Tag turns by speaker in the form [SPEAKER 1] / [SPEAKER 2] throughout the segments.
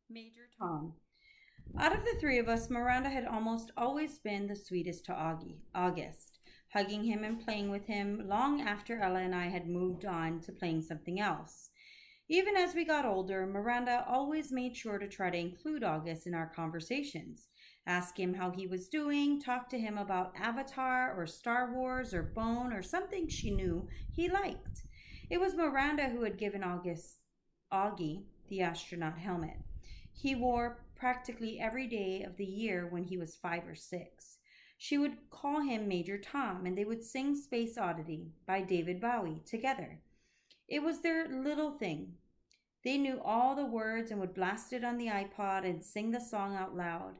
[SPEAKER 1] Major Tom. Out of the three of us, Miranda had almost always been the sweetest to August, hugging him and playing with him long after Ella and I had moved on to playing something else. Even as we got older, Miranda always made sure to try to include August in our conversations, ask him how he was doing, talk to him about Avatar or Star Wars or Bone or something she knew he liked. It was Miranda who had given Augie the astronaut helmet. He wore practically every day of the year when he was 5 or 6. She would call him Major Tom, and they would sing Space Oddity by David Bowie together. It was their little thing. They knew all the words and would blast it on the iPod and sing the song out loud.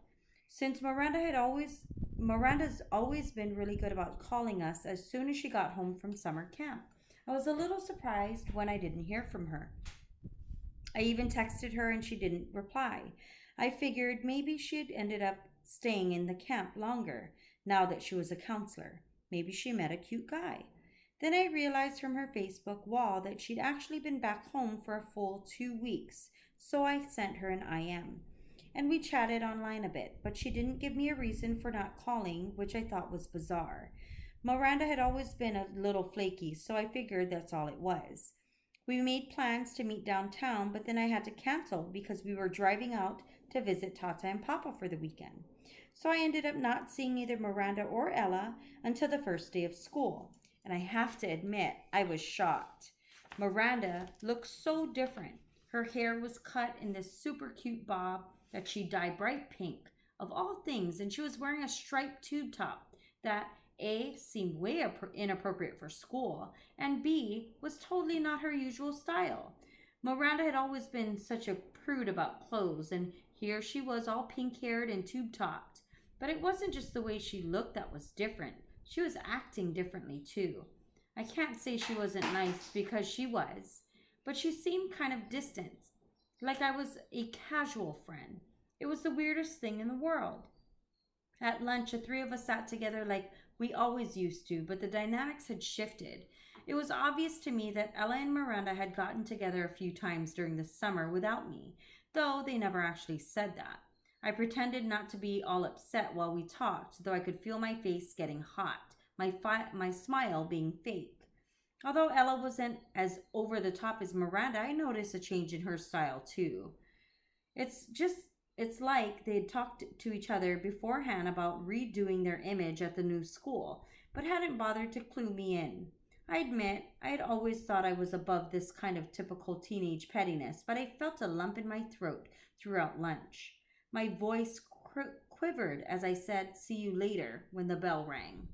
[SPEAKER 1] Since Miranda's always been really good about calling us as soon as she got home from summer camp. I was a little surprised when I didn't hear from her. I even texted her and she didn't reply. I figured maybe she had ended up staying in the camp longer now that she was a counselor. Maybe she met a cute guy. Then I realized from her Facebook wall that she'd actually been back home for a full 2 weeks, so I sent her an IM. And we chatted online a bit, but she didn't give me a reason for not calling, which I thought was bizarre. Miranda had always been a little flaky, so I figured that's all it was. We made plans to meet downtown, but then I had to cancel because we were driving out to visit Tata and Papa for the weekend. So I ended up not seeing either Miranda or Ella until the first day of school. And I have to admit, I was shocked. Miranda looked so different. Her hair was cut in this super cute bob that she dyed bright pink, of all things, and she was wearing a striped tube top that A, seemed way inappropriate for school, and B, was totally not her usual style. Miranda had always been such a prude about clothes, and here she was all pink haired and tube topped. But it wasn't just the way she looked that was different. She was acting differently too. I can't say she wasn't nice because she was, but she seemed kind of distant, like I was a casual friend. It was the weirdest thing in the world. At lunch, the three of us sat together like we always used to, but the dynamics had shifted. It was obvious to me that Ella and Miranda had gotten together a few times during the summer without me, though they never actually said that. I pretended not to be all upset while we talked, though I could feel my face getting hot, my smile being fake. Although Ella wasn't as over the top as Miranda, I noticed a change in her style too. It's like they'd talked to each other beforehand about redoing their image at the new school, but hadn't bothered to clue me in. I admit, I had always thought I was above this kind of typical teenage pettiness, but I felt a lump in my throat throughout lunch. My voice quivered as I said, "See you later," when the bell rang.